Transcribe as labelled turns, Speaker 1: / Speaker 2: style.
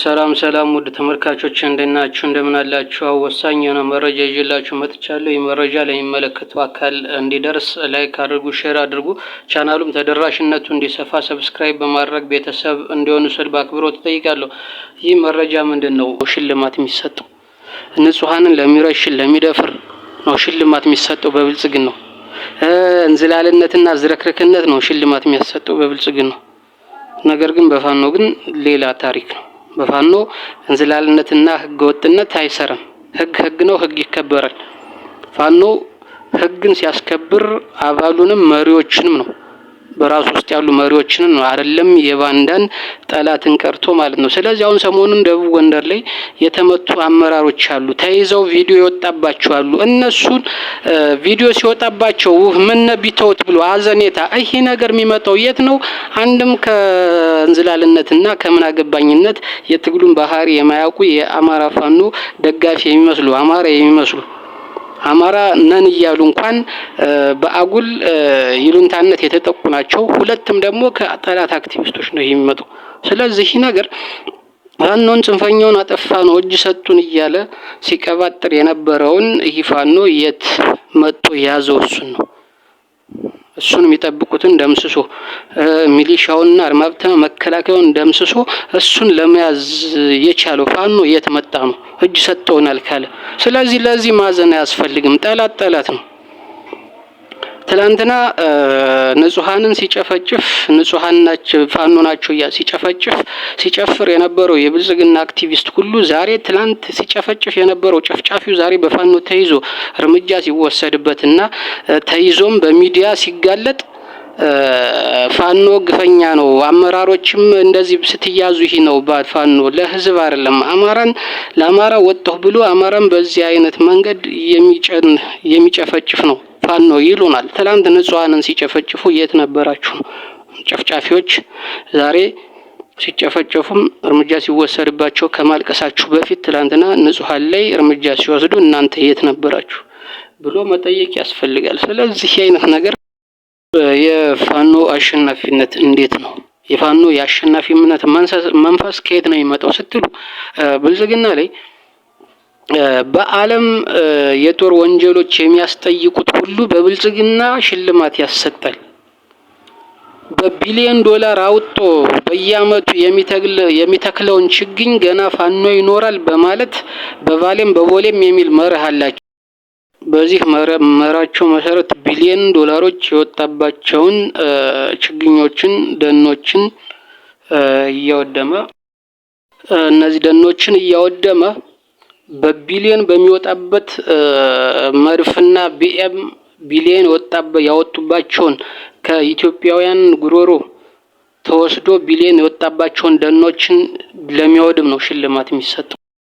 Speaker 1: ሰላም ውድ ተመልካቾች እንደናችሁ እንደምን አላችሁ? ወሳኝ የሆነ መረጃ ይዤላችሁ መጥቻለሁ። ይህ መረጃ ለሚመለከተው አካል እንዲደርስ ላይክ አድርጉ፣ ሼር አድርጉ። ቻናሉም ተደራሽነቱ እንዲሰፋ ሰብስክራይብ በማድረግ ቤተሰብ እንዲሆኑ ስል በአክብሮት እጠይቃለሁ። ይህ መረጃ ምንድነው? ሽልማት የሚሰጠው ንጹሃንን ለሚረሽን ለሚደፍር ነው ሽልማት የሚሰጠው በብልጽግና ነው። እንዝላልነትና ዝረክረክነት ነው ሽልማት የሚያሰጠው በብልጽግና ነው። ነገር ግን በፋኖ ግን ሌላ ታሪክ ነው። በፋኖ እንዝላልነትና ህገወጥነት አይሰራም። ህግ ነው፣ ህግ ይከበራል። ፋኖ ህግን ሲያስከብር አባሉንም መሪዎችንም ነው በራሱ ውስጥ ያሉ መሪዎችንን ነው አይደለም የባንዳን ጠላትን ቀርቶ ማለት ነው። ስለዚህ አሁን ሰሞኑን ደቡብ ጎንደር ላይ የተመቱ አመራሮች አሉ፣ ተይዘው ቪዲዮ ይወጣባቸው አሉ። እነሱን ቪዲዮ ሲወጣባቸው ምን ቢተውት ብሎ አዘኔታ። ይሄ ነገር የሚመጣው የት ነው? አንድም ከእንዝላልነትና ከምን አገባኝነት የትግሉን ባህሪ የማያውቁ የአማራ ፋኖ ደጋፊ የሚመስሉ አማራ የሚመስሉ አማራ ነን እያሉ እንኳን በአጉል ይሉንታነት የተጠቁ ናቸው። ሁለቱም ደግሞ ከጠላት አክቲቪስቶች ነው የሚመጡ። ስለዚህ ነገር ፋኖን ጽንፈኛውን አጠፋ ነው እጅ ሰጡን እያለ ሲቀባጥር የነበረውን ይህ ፋኖ የት መጥቶ ያዘው? እሱን የሚጠብቁትን ደምስሶ ሚሊሻውንና አርማብተ መከላከያውን ደምስሶ እሱን ለመያዝ የቻለው ፋኖ የት መጣ ነው? እጅ ሰጥተውናል ካለ። ስለዚህ ለዚህ ማዘን አያስፈልግም። ጠላት ነው። ትላንትና ንጹሃንን ሲጨፈጭፍ ንጹሃን ናቸው ፋኖ ናቸው ሲጨፍር የነበረው የብልጽግና አክቲቪስት ሁሉ ዛሬ ትላንት ሲጨፈጭፍ የነበረው ጨፍጫፊው ዛሬ በፋኖ ተይዞ እርምጃ ሲወሰድበትና ተይዞም በሚዲያ ሲጋለጥ ፋኖ ግፈኛ ነው። አመራሮችም እንደዚህ ስትያዙ ይሄ ነው ፋኖ ለህዝብ አይደለም ለአማራ ወጣሁ ብሎ አማራን በዚህ አይነት መንገድ የሚጨፈጭፍ ነው ፋኖ ይሉናል። ትላንት ንጹሃንን ሲጨፈጭፉ የት ነበራችሁ? ጨፍጫፊዎች ዛሬ ሲጨፈጨፉም እርምጃ ሲወሰድባቸው ከማልቀሳችሁ በፊት ትላንትና ንጹሃን ላይ እርምጃ ሲወስዱ እናንተ የት ነበራችሁ ብሎ መጠየቅ ያስፈልጋል። ስለዚህ አይነት ነገር የፋኖ አሸናፊነት እንዴት ነው? የፋኖ የአሸናፊነት መንፈስ ከየት ነው የሚመጣው ስትሉ ብልጽግና ላይ በዓለም የጦር ወንጀሎች የሚያስጠይቁት ሁሉ በብልጽግና ሽልማት ያሰጣል። በቢሊዮን ዶላር አውጥቶ በየአመቱ የሚተክለውን ችግኝ ገና ፋኖ ይኖራል በማለት በቫሌም በቦሌም የሚል መርህ አላቸው። በዚህ መራቸው መሰረት ቢሊዮን ዶላሮች የወጣባቸውን ችግኞችን ደኖችን እያወደመ እነዚህ ደኖችን እያወደመ በቢሊዮን በሚወጣበት መድፍና ቢኤም ቢሊዮን ያወጡባቸውን ከኢትዮጵያውያን ጉሮሮ ተወስዶ ቢሊዮን የወጣባቸውን ደኖችን ለሚያወድም ነው ሽልማት የሚሰጠው።